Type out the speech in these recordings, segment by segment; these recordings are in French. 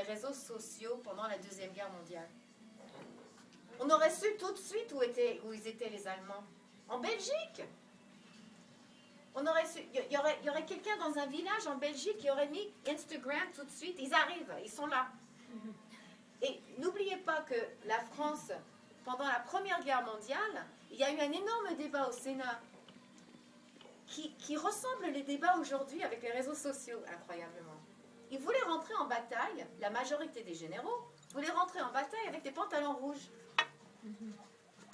les réseaux sociaux pendant la Deuxième Guerre mondiale? On aurait su tout de suite où ils étaient les Allemands. En Belgique. On aurait su, il y aurait quelqu'un dans un village en Belgique qui aurait mis Instagram tout de suite. Ils arrivent, ils sont là. Et n'oubliez pas que la France, pendant la Première Guerre mondiale, il y a eu un énorme débat au Sénat qui ressemble les débats aujourd'hui avec les réseaux sociaux, incroyablement. Ils voulaient rentrer en bataille, la majorité des généraux voulaient rentrer en bataille avec des pantalons rouges.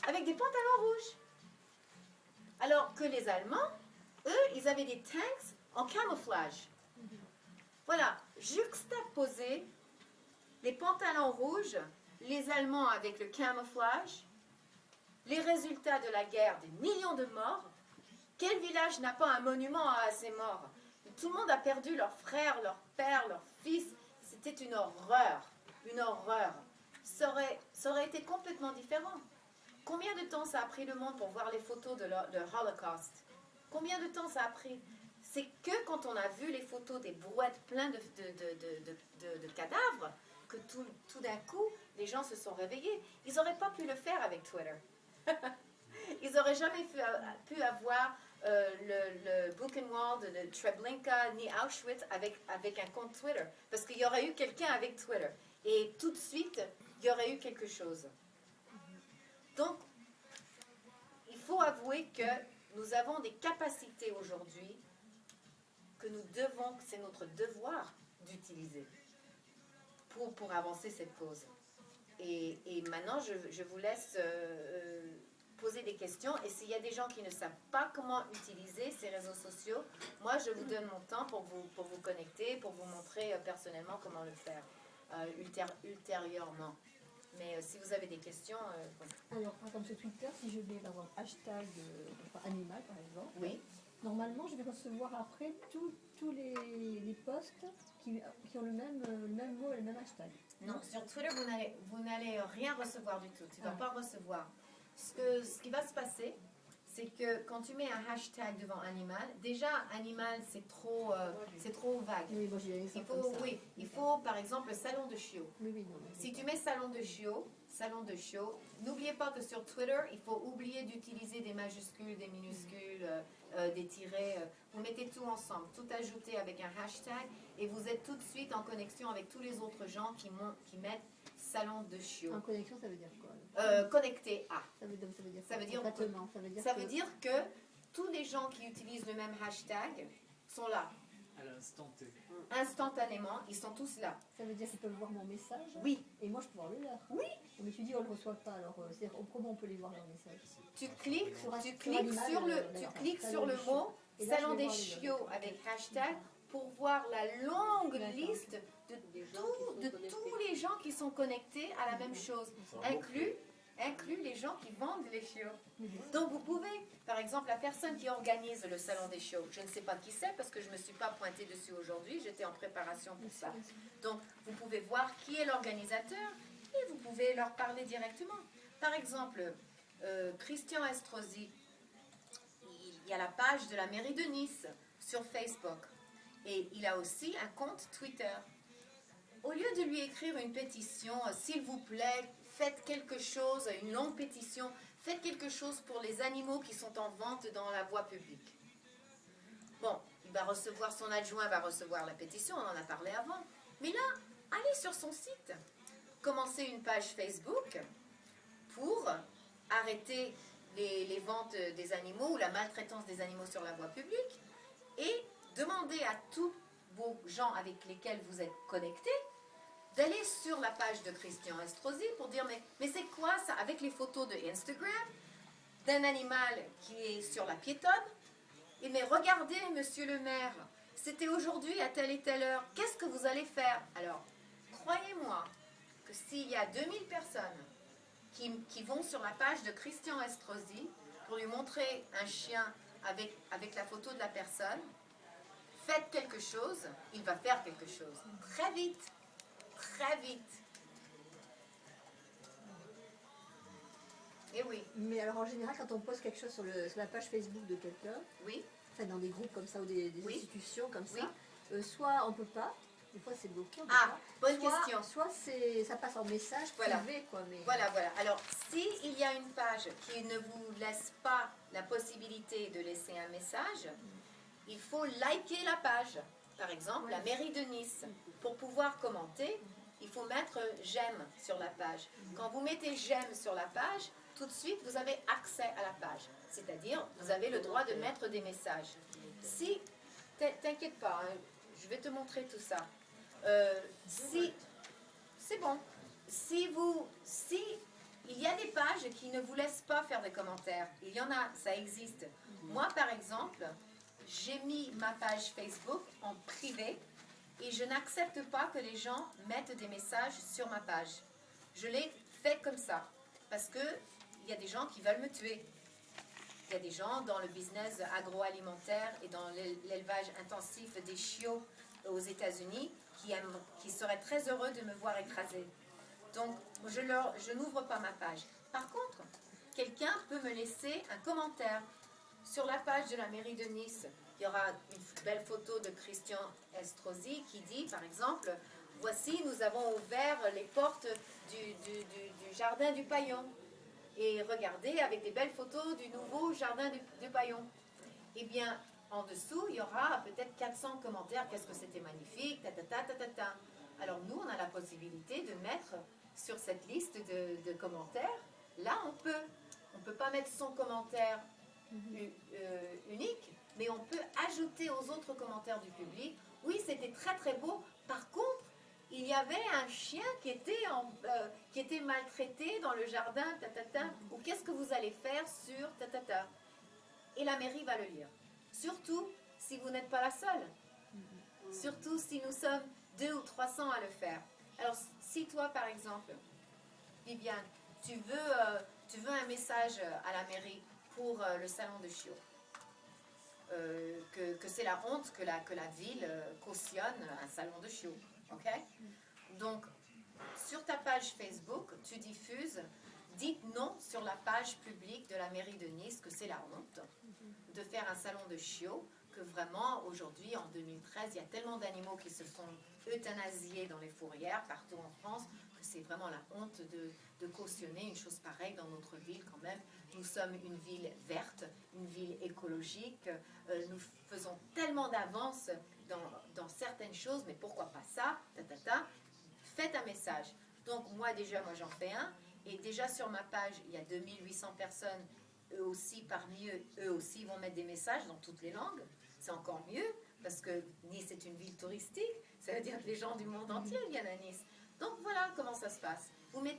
Avec des pantalons rouges. Alors que les Allemands, eux, ils avaient des tanks en camouflage. Voilà, juxtaposer les pantalons rouges, les Allemands avec le camouflage, les résultats de la guerre, des millions de morts. Quel village n'a pas un monument à ces morts? Tout le monde a perdu leurs frères, leurs pères, leurs fils. C'était une horreur, une horreur. Ça aurait été complètement différent. Combien de temps ça a pris le monde pour voir les photos de Holocaust? Combien de temps ça a pris? C'est que quand on a vu les photos des brouettes pleines de cadavres, que tout d'un coup, les gens se sont réveillés. Ils n'auraient pas pu le faire avec Twitter. Ils n'auraient jamais pu avoir le Buchenwald de Treblinka ni Auschwitz avec un compte Twitter. Parce qu'il y aurait eu quelqu'un avec Twitter. Et tout de suite, il y aurait eu quelque chose. Donc, il faut avouer que nous avons des capacités aujourd'hui que c'est notre devoir d'utiliser pour avancer cette cause. Et maintenant, je vous laisse poser des questions. Et s'il y a des gens qui ne savent pas comment utiliser ces réseaux sociaux, moi, je vous donne mon temps pour vous connecter, pour vous montrer personnellement comment le faire ultérieurement. Mais si vous avez des questions... Alors, comme sur Twitter, si je mets par exemple hashtag animal, par exemple, oui. Normalement, je vais recevoir après tous les posts qui ont le même mot et le même hashtag. Non, sur Twitter, vous n'allez rien recevoir du tout. Tu ne vas pas recevoir. Ce qui va se passer, c'est que quand tu mets un hashtag devant animal, déjà, animal, c'est trop vague. Oui, moi, il faut, par exemple, salon de chiot. Oui, non, si tu mets salon de chiot, n'oubliez pas que sur Twitter, il faut oublier d'utiliser des majuscules, des minuscules, des tirets. Vous mettez tout ensemble, tout ajouté avec un hashtag et vous êtes tout de suite en connexion avec tous les autres gens qui mettent salon de chiot. En connexion, ça veut dire quoi? Connecté à. Ça veut dire que tous les gens qui utilisent le même hashtag sont là. À l'instant T. Instantanément, ils sont tous là. Ça veut dire qu'ils peuvent voir mon message? Oui. Et moi, je peux voir le leur? Oui. Mais tu dis, on ne le reçoit pas, alors comment on peut les voir leur message? Tu cliques sur le mot salon des chiots avec hashtag pour voir la longue liste de tous les gens qui sont connectés à la même chose, inclus les gens qui vendent les chiots. Donc vous pouvez, par exemple, la personne qui organise le salon des chiots, je ne sais pas qui c'est parce que je ne me suis pas pointée dessus aujourd'hui, j'étais en préparation pour ça. Donc vous pouvez voir qui est l'organisateur et vous pouvez leur parler directement. Par exemple, Christian Estrosi, il y a la page de la mairie de Nice sur Facebook et il a aussi un compte Twitter. Au lieu de lui écrire une pétition, s'il vous plaît, faites quelque chose, une longue pétition, faites quelque chose pour les animaux qui sont en vente dans la voie publique. Bon, il va recevoir, son adjoint va recevoir la pétition, on en a parlé avant. Mais là, allez sur son site, commencez une page Facebook pour arrêter les ventes des animaux ou la maltraitance des animaux sur la voie publique et demandez à tous vos gens avec lesquels vous êtes connectés d'aller sur la page de Christian Estrosi pour dire mais c'est quoi ça avec les photos de Instagram d'un animal qui est sur la piétonne et mais regardez monsieur le maire, c'était aujourd'hui à telle et telle heure, qu'est-ce que vous allez faire? Alors, croyez-moi que s'il y a 2000 personnes qui vont sur la page de Christian Estrosi pour lui montrer un chien avec la photo de la personne, faites quelque chose, il va faire quelque chose. Très vite. Très vite. Et oui. Mais alors en général, quand on poste quelque chose sur la page Facebook de quelqu'un, oui. Enfin dans des groupes comme ça ou des institutions comme ça, oui. Soit on ne peut pas, des fois c'est bloqué. Ah, bonne question. Soit ça passe en message Voilà. privé, quoi. Mais... Voilà. Alors, s'il y a une page qui ne vous laisse pas la possibilité de laisser un message, il faut liker la page. Par exemple, la mairie de Nice. Pour pouvoir commenter, il faut mettre j'aime sur la page. Quand vous mettez j'aime sur la page, tout de suite, vous avez accès à la page. C'est-à-dire, vous avez le droit de mettre des messages. Si, t'inquiète pas, hein, je vais te montrer tout ça. Si, c'est bon. Si il y a des pages qui ne vous laissent pas faire des commentaires, il y en a, ça existe. Moi, par exemple, j'ai mis ma page Facebook en privé et je n'accepte pas que les gens mettent des messages sur ma page. Je l'ai fait comme ça parce que il y a des gens qui veulent me tuer. Il y a des gens dans le business agroalimentaire et dans l'élevage intensif des chiots aux États-Unis qui seraient très heureux de me voir écraser. Donc, je n'ouvre pas ma page. Par contre, quelqu'un peut me laisser un commentaire. Sur la page de la mairie de Nice, il y aura une belle photo de Christian Estrosi qui dit, par exemple, « Voici, nous avons ouvert les portes du jardin du Paillon. Et regardez, avec des belles photos du nouveau jardin du Paillon. » Eh bien, en dessous, il y aura peut-être 400 commentaires. Qu'est-ce que c'était magnifique, ta. Alors nous, on a la possibilité de mettre sur cette liste de commentaires. Là, on peut pas mettre son commentaire unique, mais on peut ajouter aux autres commentaires du public. Oui, c'était très très beau. Par contre, il y avait un chien qui était maltraité dans le jardin, ou qu'est-ce que vous allez faire sur Et la mairie va le lire. Surtout si vous n'êtes pas la seule. Surtout si nous sommes 200 ou 300 à le faire. Alors, si toi, par exemple, Viviane, tu veux un message à la mairie pour le salon de chiots, que c'est la honte que la ville cautionne un salon de chiots. Ok? Donc, sur ta page Facebook, tu diffuses, dites non sur la page publique de la mairie de Nice que c'est la honte de faire un salon de chiots, que vraiment, aujourd'hui, en 2013, il y a tellement d'animaux qui se font euthanasier dans les fourrières partout en France, que c'est vraiment la honte de cautionner une chose pareille dans notre ville quand même. Nous sommes une ville verte, une ville écologique, nous faisons tellement d'avance dans certaines choses, mais pourquoi pas ça, Faites un message. Donc moi j'en fais un, et déjà sur ma page, il y a 2800 personnes, eux aussi, parmi eux aussi vont mettre des messages dans toutes les langues. C'est encore mieux, parce que Nice est une ville touristique, ça veut dire que les gens du monde entier viennent à Nice. Donc voilà comment ça se passe. Vous mettez